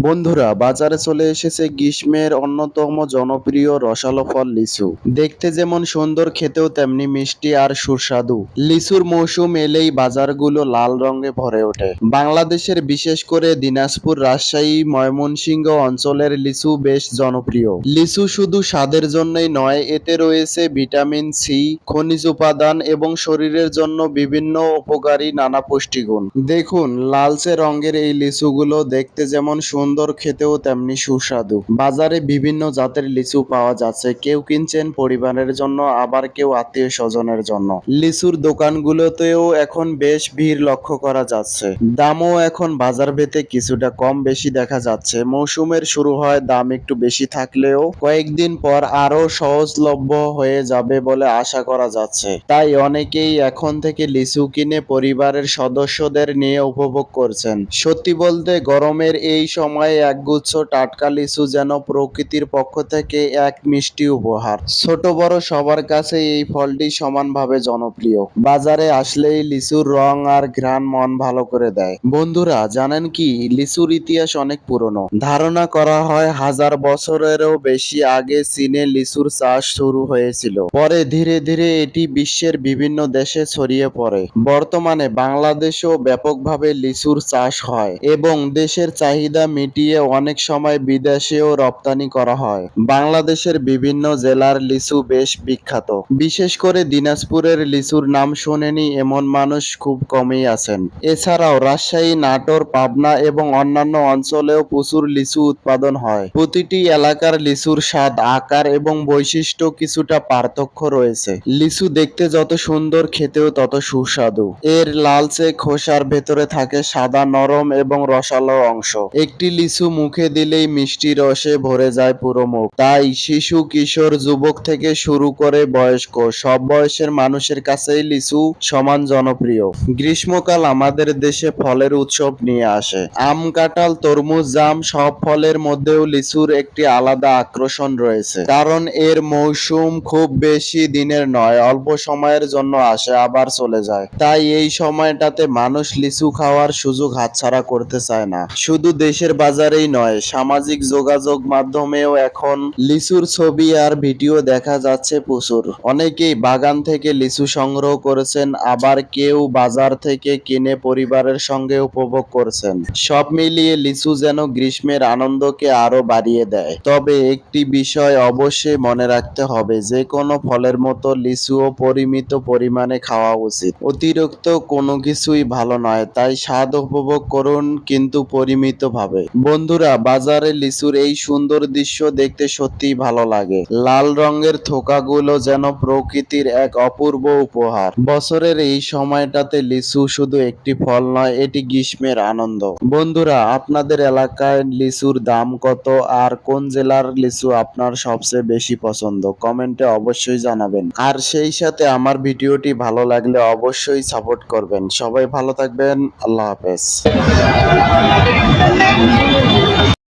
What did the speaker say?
বন্ধুরা, বাজারে চলে এসেছে গ্রীষ্মের অন্যতম জনপ্রিয় রসালো ফল লিচু। দেখতে যেমন সুন্দর, খেতেও তেমনি মিষ্টি আর সুস্বাদু। লিচুর মৌসুম এলেই বাজারগুলো লাল রঙে ভরে ওঠে। বাংলাদেশের বিশেষ করে দিনাজপুর, রাজশাহী, ময়মনসিংহ অঞ্চলের লিচু বেশ জনপ্রিয়। লিচু শুধু স্বাদের জন্যই নয়, এতে রয়েছে ভিটামিন সি, খনিজ উপাদান এবং শরীরের জন্য বিভিন্ন উপকারী নানা পুষ্টিগুণ। দেখুন, লালচে রঙের এই লিচুগুলো দেখতে যেমন সুন্দর, খেতেও তেমনি সুস্বাদু। বাজারে বিভিন্ন জাতের লিচু পাওয়া যাচ্ছে, কেউ কিনছেন পরিবারের জন্য, আবার কেউ আত্মীয় স্বজনের জন্য। লিচুর দোকানগুলোতেও এখন বেশ ভিড় লক্ষ্য করা যাচ্ছে। দামও এখন বাজার ভেদে কিছুটা কম বেশি দেখা যাচ্ছে। মৌসুমের শুরু হয়, দাম একটু বেশি থাকলেও কয়েকদিন পর আরো সহজলভ্য হয়ে যাবে বলে আশা করা যাচ্ছে। তাই অনেকেই এখন থেকে লিচু কিনে পরিবারের সদস্যদের নিয়ে উপভোগ করছেন। সত্যি বলতে, গরমের এই সময়ে একগুচ্ছ টাটকা লিচু যেন প্রকৃতির পক্ষ থেকে এক মিষ্টি উপহার। ছোট বড় সবার কাছে এই ফলটি সমানভাবে জনপ্রিয়। বাজারে আসলেই লিচুর রং আর ঘ্রাণ মন ভালো করে দেয়। বন্ধুরা, জানেন কি, লিচুর ইতিহাস অনেক পুরনো। ধারণা করা হয় হাজার বছরেরও বেশি আগে চীনে লিচুর চাষ শুরু হয়েছিল। পরে ধীরে ধীরে এটি বিশ্বের বিভিন্ন দেশে ছড়িয়ে পড়ে। বর্তমানে বাংলাদেশেও ব্যাপকভাবে লিচুর চাষ হয় এবং দেশের চাহিদা মিটিয়ে অনেক সময় বিদেশেও রপ্তানি করা হয়। বাংলাদেশের বিভিন্ন জেলার লিচু বেশ বিখ্যাত। বিশেষ করে দিনাজপুরের লিচুর নাম শোনেনি এমন মানুষ খুব কমই আছেন। এছাড়াও রাজশাহী, নাটোর, পাবনা এবং অন্যান্য অঞ্চলেও প্রচুর লিচু উৎপাদন হয়। প্রতিটি এলাকার লিচুর স্বাদ, আকার এবং বৈশিষ্ট্য কিছুটা পার্থক্য রয়েছে। লিচু দেখতে যত সুন্দর, খেতেও তত সুস্বাদু। এর লালচে খোসার ভেতরে থাকে সাদা, নরম এবং রসালো অংশ। একটি লিচু মুখে দিলেই মিষ্টি রসে ভরে যায় পুরো মুখ। তাই শিশু, কিশোর, যুবক থেকে শুরু করে বয়স্ক সব বয়সের মানুষের কাছেই লিচু সমান জনপ্রিয়। গ্রীষ্মকাল আমাদের দেশে ফলের উৎসব নিয়ে আসে। আম, কাঁঠাল, তরমুজ, জাম সব ফলের মধ্যেও লিচুর একটি আলাদা আকর্ষণ রয়েছে। কারণ এর মৌসুম খুব বেশি দিনের নয়, অল্প সময়ের জন্য আসে আবার চলে যায়। তাই এই সময়টাতে মানুষ লিচু খাওয়ার সুযোগ হাতছাড়া করতে চায় না। শুধু দেশের বাজারেই নয়, সামাজিক যোগাযোগ মাধ্যমেও এখন লিচুর ছবি আর ভিডিও দেখা যাচ্ছে প্রচুর। অনেকেই বাগান থেকে লিচু সংগ্রহ করেছেন, আবার কেউ বাজার থেকে কিনে পরিবারের সঙ্গে উপভোগ করছেন। সব মিলিয়ে লিচু যেন গ্রীষ্মের আনন্দকে আরো বাড়িয়ে দেয়। তবে একটি বিষয় অবশ্যই মনে রাখতে হবে, যে কোনো ফলের মতো লিচুও পরিমিত পরিমাণে খাওয়া উচিত। অতিরিক্ত কোনো কিছুই ভালো নয়। তাই স্বাদ উপভোগ করুন, কিন্তু পরিমিতভাবে। বন্ধুরা, বাজারে লিচুর এই সুন্দর দৃশ্য দেখতে সত্যিই ভালো লাগে। লাল রঙের থোকাগুলো যেন প্রকৃতির এক অপূর্ব উপহার। বছরের এই সময়টাতে লিচু শুধু একটি ফল নয়, এটি গ্রীষ্মের আনন্দ। বন্ধুরা, আপনাদের এলাকায় লিচুর দাম কত আর কোন জেলার লিচু আপনার সবচেয়ে বেশি পছন্দ? কমেন্টে অবশ্যই জানাবেন। আর সেই সাথে আমার ভিডিওটি ভালো লাগলে অবশ্যই সাপোর্ট করবেন। সবাই ভালো থাকবেন। আল্লাহ হাফেজ।